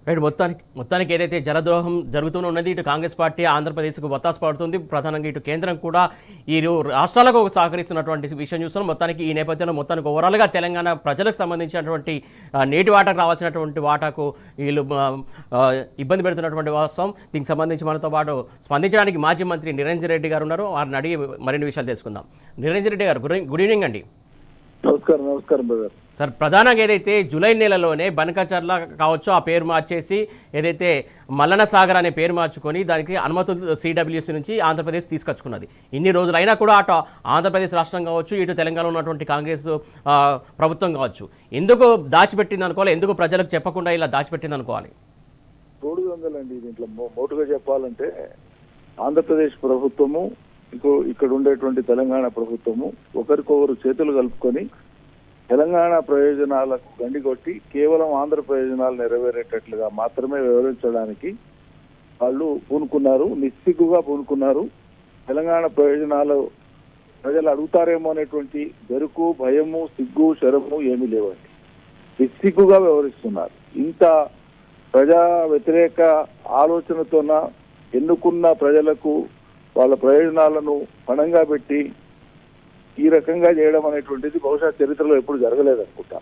Right. మొత్తానికి ఏదైతే జలద్రోహం జరుగుతూనే ఉన్నది, ఇటు కాంగ్రెస్ పార్టీ ఆంధ్రప్రదేశ్కు వత్తాసు పడుతుంది, ప్రధానంగా ఇటు కేంద్రం కూడా ఈ రాష్ట్రాలకు సహకరిస్తున్నటువంటి విషయం చూస్తున్నాం. మొత్తానికి ఈ నేపథ్యంలో మొత్తానికి ఓవరాల్గా తెలంగాణ ప్రజలకు సంబంధించినటువంటి నేటి వాటాకు రావాల్సినటువంటి వాటాకు వీళ్ళు ఇబ్బంది పెడుతున్నటువంటి వాస్తవం. దీనికి సంబంధించి మనతో పాటు స్పందించడానికి మాజీ మంత్రి నిరంజన్ రెడ్డి గారు ఉన్నారు. వారిని అడిగి మరిన్ని విషయాలు తెలుసుకుందాం. నిరంజన్ రెడ్డి గారు, గుడ్ ఈవినింగ్ అండి. నమస్కారం బ్రదర్. సార్, ప్రధానంగా ఏదైతే జూలై నెలలోనే బనకచర్ల కావచ్చు ఆ పేరు మార్చేసి ఏదైతే మల్లన సాగర్ అనే పేరు మార్చుకొని దానికి అనుమతులు సిడబ్ల్యూసీ నుంచి ఆంధ్రప్రదేశ్ తీసుకొచ్చుకున్నది. ఇన్ని రోజులైనా కూడా అటు ఆంధ్రప్రదేశ్ రాష్ట్రం కావచ్చు, ఇటు తెలంగాణలో ఉన్నటువంటి కాంగ్రెస్ ప్రభుత్వం కావచ్చు, ఎందుకు దాచిపెట్టింది అనుకోవాలి, ఎందుకు ప్రజలకు చెప్పకుండా ఇలా దాచిపెట్టింది అనుకోవాలి? అండి దీంట్లో మోటుగా చెప్పాలంటే ఆంధ్రప్రదేశ్ ప్రభుత్వము ఇక్కడ ఉండేటువంటి తెలంగాణ ప్రభుత్వము ఒకరికొకరు చేతులు కలుపుకొని తెలంగాణ ప్రయోజనాలకు గండికొట్టి కేవలం ఆంధ్ర ప్రయోజనాలు నెరవేరేటట్లుగా మాత్రమే వివరించడానికి వాళ్ళు పూనుకున్నారు, నిస్సిగ్గుగా పూనుకున్నారు. తెలంగాణ ప్రయోజనాలు ప్రజలు అడుగుతారేమో అనేటువంటి బెరుకు, భయము, సిగ్గు, శరము ఏమీ లేవండి. నిస్సిగ్గుగా వ్యవహరిస్తున్నారు. ఇంత ప్రజా వ్యతిరేక ఆలోచనతోన ఎన్నుకున్న ప్రజలకు వాళ్ళ ప్రయోజనాలను పణంగా పెట్టి ఈ రకంగా చేయడం అనేటువంటిది బహుశా చరిత్రలో ఎప్పుడు జరగలేదనుకుంటా.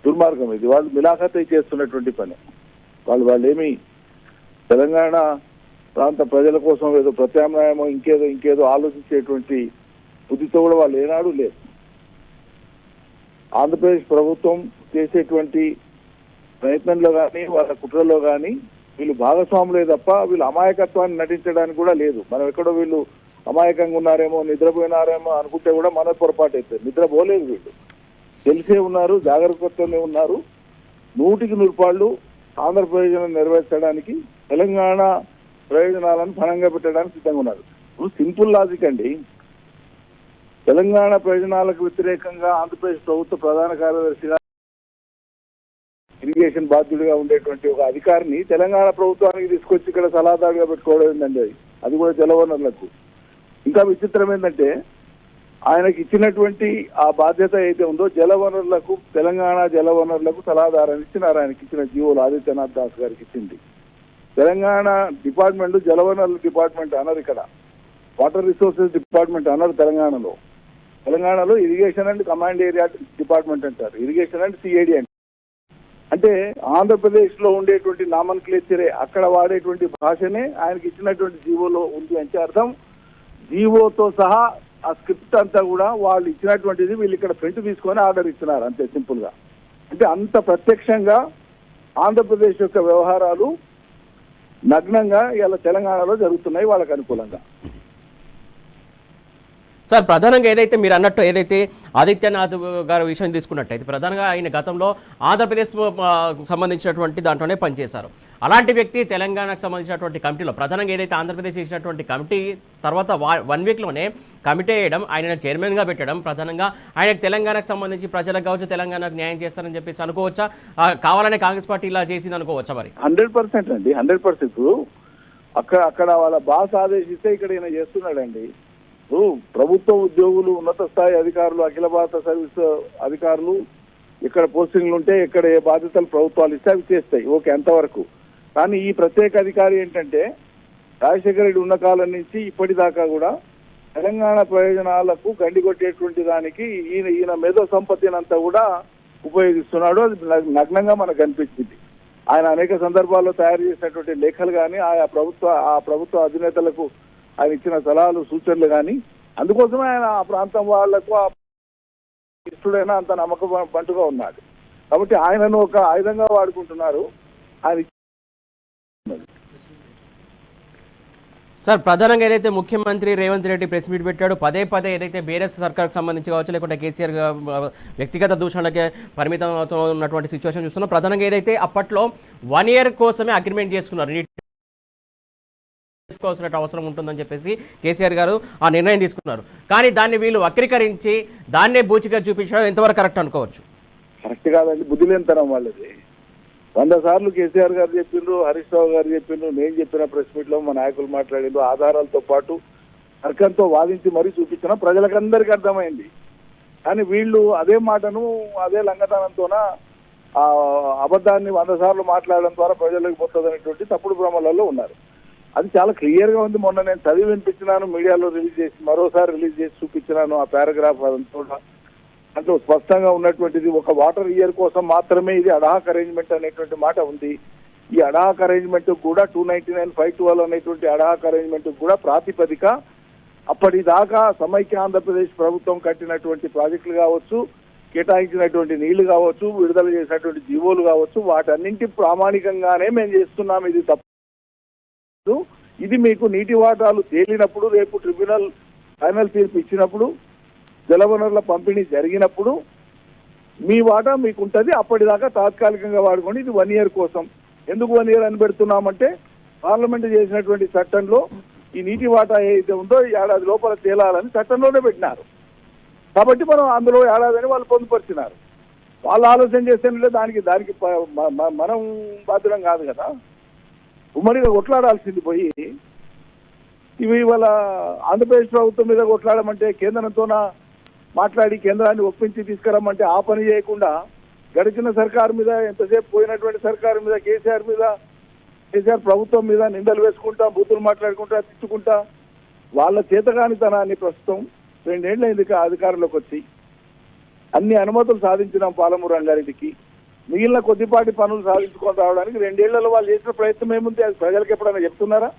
దుర్మార్గం ఇది. వాళ్ళు మిలాఖతై చేస్తున్నటువంటి పని. వాళ్ళేమి తెలంగాణ ప్రాంత ప్రజల కోసం ఏదో ప్రత్యామ్నాయమో ఇంకేదో ఆలోచించేటువంటి బుద్ధితో కూడా వాళ్ళు ఏనాడు లేదు. ఆంధ్రప్రదేశ్ ప్రభుత్వం చేసేటువంటి ప్రయత్నంలో కానీ వాళ్ళ కుట్రలో కానీ వీళ్ళు భాగస్వాములే తప్ప వీళ్ళు అమాయకత్వాన్ని నటించడానికి కూడా లేదు. మనం ఎక్కడో వీళ్ళు అమాయకంగా ఉన్నారేమో, నిద్రపోయినారేమో అనుకుంటే కూడా మన పొరపాటు అవుతుంది. నిద్రపోలేదు, వీళ్ళు తెలిసే ఉన్నారు, జాగ్రత్తతోనే ఉన్నారు. 100% ఆంధ్ర ప్రయోజనం నెరవేర్చడానికి, తెలంగాణ ప్రయోజనాలను పణంగా పెట్టడానికి సిద్ధంగా ఉన్నారు. ఇప్పుడు సింపుల్ లాజిక్ అండి. తెలంగాణ ప్రయోజనాలకు వ్యతిరేకంగా ఆంధ్రప్రదేశ్ ప్రభుత్వ ప్రధాన కార్యదర్శిగా ఇరిగేషన్ బాధ్యుడిగా ఉండేటువంటి ఒక అధికారిని తెలంగాణ ప్రభుత్వానికి తీసుకొచ్చి ఇక్కడ సలహాదారుగా పెట్టుకోవడం ఏంటండి. అది కూడా జలవనరులకు. ఇంకా విచిత్రం ఏంటంటే ఆయనకి ఇచ్చినటువంటి ఆ బాధ్యత అయితే ఉందో జలవనరులకు, తెలంగాణ జలవనరులకు సలహాదారాన్ని ఇచ్చినారు. ఆయనకి ఇచ్చిన జీవోలు ఆదిత్యనాథ్ దాస్ గారికి ఇచ్చింది. తెలంగాణ డిపార్ట్మెంట్ జలవనరుల డిపార్ట్మెంట్ అన్నారు, ఇక్కడ వాటర్ రిసోర్సెస్ డిపార్ట్మెంట్ అన్నారు. తెలంగాణలో irrigation and command area department అంటారు, ఇరిగేషన్ అండ్ సిఐడి అంటారు. అంటే ఆంధ్రప్రదేశ్ లో ఉండేటువంటి నామన్క్లేచరే, అక్కడ వాడేటువంటి భాషనే ఆయనకి ఇచ్చినటువంటి జీవోలో ఉంది అంటే అర్థం. జీవోతో సహా ఆ స్క్రిప్ట్ అంతా కూడా వాళ్ళు ఇచ్చినటువంటిది వీళ్ళు ఇక్కడ ప్రింట్ తీసుకొని ఆర్డర్ ఇచ్చినారు, అంతే సింపుల్ గా. అంటే అంత ప్రత్యక్షంగా ఆంధ్రప్రదేశ్ యొక్క వ్యవహారాలు నగ్నంగా ఇలా తెలంగాణలో జరుగుతున్నాయి వాళ్ళకు అనుకూలంగా. సార్, ప్రధానంగా ఏదైతే మీరు అన్నట్టు ఏదైతే ఆదిత్యనాథ్ గారి విషయం తీసుకున్నట్టయితే ప్రధానంగా ఆయన గతంలో ఆంధ్రప్రదేశ్ సంబంధించినటువంటి దాంట్లోనే పనిచేశారు. అలాంటి వ్యక్తి తెలంగాణకు సంబంధించినటువంటి కమిటీలో ప్రధానంగా ఏదైతే ఆంధ్రప్రదేశ్ చేసినటువంటి కమిటీ తర్వాత 1 వీక్లోనే కమిటీ వేయడం, ఆయన చైర్మన్గా పెట్టడం, ప్రధానంగా ఆయనకు తెలంగాణకు సంబంధించి ప్రజలకు కావచ్చు తెలంగాణకు న్యాయం చేస్తారని చెప్పేసి అనుకోవచ్చా? కావాలనే కాంగ్రెస్ పార్టీ ఇలా చేసింది అనుకోవచ్చా? మరి 100% అండి, 100%. అక్కడ వాళ్ళ బాస్ ఆదేశిస్తే ఇక్కడ ఈయన చేస్తున్నాడండి. ప్రభుత్వ ఉద్యోగులు, ఉన్నత స్థాయి అధికారులు, అఖిల భారత సర్వీస్ అధికారులు ఇక్కడ పోస్టింగ్లు ఉంటే ఇక్కడ ఏ బాధ్యతలు ప్రభుత్వాలు ఇస్తే అవి చేస్తాయి, ఓకే, అంతవరకు. కానీ ఈ ప్రత్యేక అధికారి ఏంటంటే రాజశేఖర రెడ్డి ఉన్న కాలం నుంచి ఇప్పటిదాకా కూడా తెలంగాణ ప్రయోజనాలకు గండి కొట్టేటువంటి దానికి ఈయన మేధో సంపత్తినంతా కూడా ఉపయోగిస్తున్నాడు. అది నగ్నంగా మనకు కనిపించింది. ఆయన అనేక సందర్భాల్లో తయారు చేసినటువంటి లేఖలు కానీ ఆ ప్రభుత్వ అధినేతలకు ఆయన ఇచ్చిన సలహాలు, సూచనలు కానీ, అందుకోసమే ఆయన ఆ ప్రాంతం వాళ్లకు ఇష్టడైనా అంత నమ్మకం బంటుగా ఉన్నాడు. కాబట్టి ఆయనను ఒక ఆయుధంగా వాడుకుంటున్నారు. ఆయన సార్, ప్రధానంగా ఏదైతే ముఖ్యమంత్రి రేవంత్ రెడ్డి ప్రెస్ మీట్ పెట్టాడు, పదే ఏదైతే బీఆర్ఎస్ సర్కార్కి సంబంధించి కావచ్చు, లేకుంటే కేసీఆర్ వ్యక్తిగత దూషణలకే పరిమితం అవుతున్నటువంటి సిచ్యువేషన్ చూస్తున్నాం. ప్రధానంగా ఏదైతే అప్పట్లో 1 year కోసమే అగ్రిమెంట్ చేసుకున్నారు, తీసుకోవాల్సిన అవసరం ఉంటుందని చెప్పేసి కేసీఆర్ గారు ఆ నిర్ణయం తీసుకున్నారు. కానీ దాన్ని వీళ్ళు వక్రీకరించి దాన్నే బూచిగా చూపించడం ఎంతవరకు కరెక్ట్ అనుకోవచ్చు? కరెక్ట్ కాదండి, బుద్ధి లేనితనం వాళ్ళది. 100 సార్లు కేసీఆర్ గారు చెప్పిండ్రు, హరీష్ రావు గారు చెప్పిండ్రు, నేను చెప్పిన ప్రెస్ మీట్ లో మా నాయకులు మాట్లాడిండ్రు, ఆధారాలతో పాటు తర్కంతో వాదించి మరీ చూపించిన ప్రజలకందరికీ అర్థమైంది. కానీ వీళ్ళు అదే మాటను అదే లంగతనంతోన ఆ అబద్ధాన్ని 100 సార్లు మాట్లాడడం ద్వారా ప్రజలకు పోతుంది అనేటువంటి తప్పుడు భ్రమలలో ఉన్నారు. అది చాలా క్లియర్ గా ఉంది. మొన్న నేను చదివి వినిపించినాను, మీడియాలో రిలీజ్ చేసి మరోసారి రిలీజ్ చేసి చూపించినాను ఆ పారాగ్రాఫ్ అదంతా. దాంట్లో స్పష్టంగా ఉన్నటువంటిది ఒక వాటర్ ఇయర్ కోసం మాత్రమే ఇది అడాహక్ అరేంజ్మెంట్ అనేటువంటి మాట ఉంది. ఈ అడాహక్ అరేంజ్మెంట్ కూడా 299/512 అనేటువంటి అడాహక్ అరేంజ్మెంట్ కూడా ప్రాతిపదిక అప్పటిదాకా సమైక్య ఆంధ్రప్రదేశ్ ప్రభుత్వం కట్టినటువంటి ప్రాజెక్టులు కావచ్చు, కేటాయించినటువంటి నీళ్లు కావచ్చు, విడుదల చేసినటువంటి జీవోలు కావచ్చు, వాటన్నింటి ప్రామాణికంగానే మేము చేస్తున్నాం. ఇది తప్పు. ఇది మీకు నీటి వాటాలు తేలినప్పుడు, రేపు ట్రిబ్యునల్ ఫైనల్ తీర్పు ఇచ్చినప్పుడు, జలవనరుల పంపిణీ జరిగినప్పుడు మీ వాటా మీకు ఉంటుంది. అప్పటిదాకా తాత్కాలికంగా వాడుకోండి. ఇది 1 ఇయర్ కోసం. ఎందుకు 1 ఇయర్ అని పెడుతున్నామంటే పార్లమెంట్ చేసినటువంటి చట్టంలో ఈ నీటి వాటా ఏదైతే ఉందో ఏడాది లోపల తేలాలని చట్టంలోనే పెట్టినారు. కాబట్టి మనం అందులో ఏడాదని వాళ్ళు పొందుపరిచినారు. వాళ్ళు ఆలోచన చేస్తే దానికి మనం బాధ్యులం కాదు కదా. ఉమ్మడిగా కొట్లాడాల్సింది పోయి ఇవి ఇవాళ ఆంధ్రప్రదేశ్ ప్రభుత్వం మీద కొట్లాడమంటే, కేంద్రంతోన మాట్లాడి కేంద్రాన్ని ఒప్పించి తీసుకురమ్మంటే ఆ పని చేయకుండా గడిచిన సర్కారు మీద, ఎంతసేపు పోయినటువంటి సర్కారు మీద, కేసీఆర్ ప్రభుత్వం మీద నిందలు వేసుకుంటా, బూతులు మాట్లాడుకుంటా, తిట్టుకుంటా వాళ్ళ చేతగానితనాన్ని ప్రస్తుతం 2 ఏళ్ల అధికారంలోకి వచ్చి అన్ని అనుమతులు సాధించినాం పాలమూరు రంగారెడ్డికి. మిగిలిన కొద్దిపాటి పనులు సాధించుకొని రావడానికి 2 ఏళ్లలో వాళ్ళు చేసిన ప్రయత్నం ఏముంది? అది ప్రజలకు ఎప్పుడైనా చెప్తున్నారా?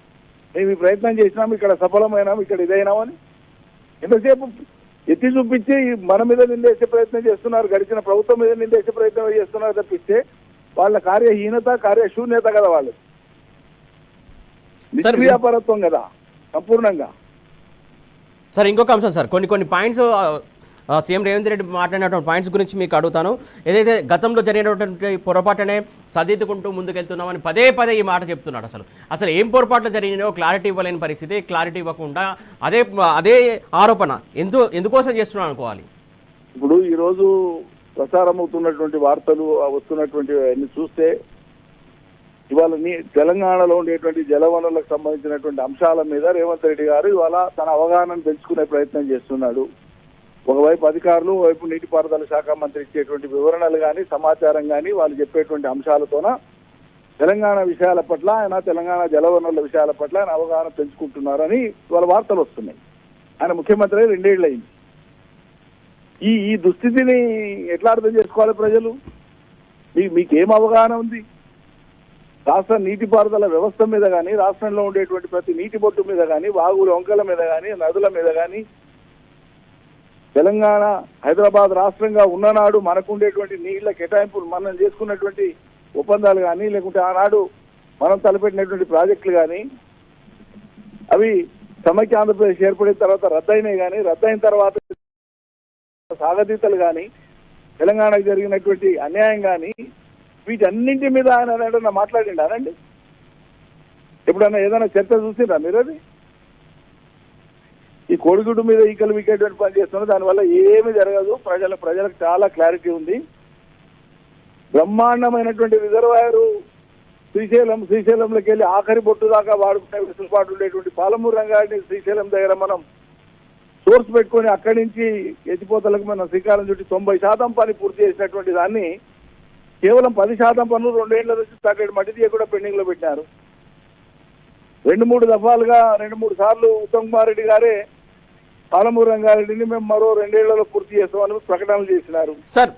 మేము ఈ ప్రయత్నం చేసినాం, ఇక్కడ సఫలమైనాం, ఇక్కడ ఇదైనామని? ఎంతసేపు ఎత్తి చూపించి మన మీద నిందేసే ప్రయత్నం చేస్తున్నారు, గడిచిన ప్రభుత్వం మీద నిందేసే ప్రయత్నం చేస్తున్నారు తప్పిస్తే వాళ్ళ కార్యహీనత, కార్యశూన్యత కదా వాళ్ళు. నిష్క్రియాపరత్వం కదా సంపూర్ణంగా. సార్ ఇంకొక అంశం సార్, కొన్ని పాయింట్స్ సీఎం రేవంత్ రెడ్డి మాట్లాడినటువంటి పాయింట్స్ గురించి మీకు అడుగుతాను. ఏదైతే గతంలో జరిగినటువంటి పొరపాటునే సరిదిద్దుకుంటూ ముందుకెళ్తున్నామని పదే ఈ మాట చెప్తున్నాడు. అసలు ఏం పొరపాట్లు జరిగినాయో క్లారిటీ ఇవ్వలేని పరిస్థితి, క్లారిటీ ఇవ్వకుండా అదే ఆరోపణ ఎందుకోసం చేస్తున్నాను అనుకోవాలి. ఇప్పుడు ఈరోజు ప్రసారం అవుతున్నటువంటి వార్తలు, వస్తున్నటువంటి అన్ని చూస్తే ఇవాళ తెలంగాణలో ఉండేటువంటి జలవనరులకు సంబంధించినటువంటి అంశాల మీద రేవంత్ రెడ్డి గారు ఇవాళ తన అవగాహనను పెంచుకునే ప్రయత్నం చేస్తున్నాడు. ఒకవైపు అధికారులు, ఒకవైపు నీటిపారుదల శాఖ మంత్రి ఇచ్చేటువంటి వివరణలు కానీ, సమాచారం కానీ, వాళ్ళు చెప్పేటువంటి అంశాలతోన తెలంగాణ విషయాల పట్ల ఆయన, తెలంగాణ జలవనరుల విషయాల పట్ల ఆయన అవగాహన పెంచుకుంటున్నారని వాళ్ళ వార్తలు వస్తున్నాయి. ఆయన ముఖ్యమంత్రి 2 ఏళ్ళు అయింది. ఈ దుస్థితిని ఎట్లా అర్థం చేసుకోవాలి ప్రజలు? మీకేం అవగాహన ఉంది? రాష్ట్ర నీటిపారుదల వ్యవస్థ మీద కానీ, రాష్ట్రంలో ఉండేటువంటి ప్రతి నీటి బొట్టు మీద కానీ, వాగుల వంకల మీద కానీ, నదుల మీద కానీ, తెలంగాణ హైదరాబాద్ రాష్ట్రంగా ఉన్ననాడు మనకు ఉండేటువంటి నీళ్ల కేటాయింపులు, మనం చేసుకున్నటువంటి ఒప్పందాలు కానీ, లేకుంటే ఆనాడు మనం తలపెట్టినటువంటి ప్రాజెక్టులు కానీ, అవి సమైక్య ఆంధ్రప్రదేశ్ ఏర్పడిన తర్వాత రద్దయినాయి కానీ, రద్దయిన తర్వాత సాగతీతలు కానీ, తెలంగాణకు జరిగినటువంటి అన్యాయం కానీ, వీటన్నింటి మీద ఆయన ఏదైనా మాట్లాడిండారండి? ఎప్పుడన్నా ఏదైనా చర్చ చూసిందా మీరు? అది ఈ కోడిగుడ్డు మీద ఈకలు వీకేటువంటి పని చేస్తున్నారు. దానివల్ల ఏమీ జరగదు. ప్రజలకు చాలా క్లారిటీ ఉంది. బ్రహ్మాండమైనటువంటి రిజర్వాయర్ శ్రీశైలంలోకి వెళ్ళి ఆఖరి బొట్టు దాకా వాడుకునే వెసులుబాటు ఉండేటువంటి పాలమూరు రంగారెడ్డి శ్రీశైలం దగ్గర మనం సోర్స్ పెట్టుకొని అక్కడి నుంచి ఎత్తిపోతలకు మనం శ్రీకారం చుట్టి 90% పని పూర్తి చేసినటువంటి దాన్ని కేవలం 10% పనులు 2 ఏళ్ల నుంచి స్టార్టెడ్ మట్టి తీయ కూడా పెండింగ్ లో పెట్టినారు. 2-3 దఫాలుగా 2-3 సార్లు ఉత్తమ్ కుమార్ రెడ్డి గారే పాలమూరు రంగారెడ్డిని మేము మరో 2 ఏళ్లలో పూర్తి చేస్తామని ప్రకటనలు చేసినారు. సార్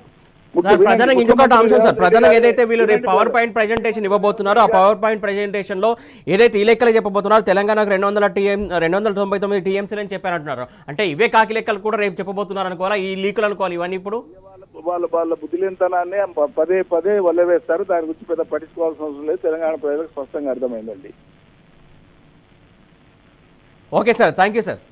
ప్రధానంగా ఇంకొకటి అంశం సార్, ప్రధానంగా ఏదైతే వీళ్ళు రేపు పవర్ పాయింట్ ప్రెజెంటేషన్ ఇవ్వబోతున్నారో, ఆ పవర్ పాయింట్ ప్రెజెంటేషన్ లో ఏదైతే ఈ లెక్కలు చెప్పబోతున్నారో, తెలంగాణకు 299 టీఎంసీలు అని చెప్పారంటున్నారు. అంటే ఇవే కాకి లెక్కలు కూడా రేపు చెప్పబోతున్నారు అనుకోవాలా, ఈ లీకులు అనుకోవాలి ఇవన్నీ? ఇప్పుడు వాళ్ళ బుద్ధిలేనితనాన్ని పదే వల్లవేస్తారు. దాని గురించి పెద్ద పట్టించుకోవాల్సిన అవసరం లేదు. తెలంగాణ ప్రజలకు స్పష్టంగా అర్థమైందండి. Okay sir, thank you sir.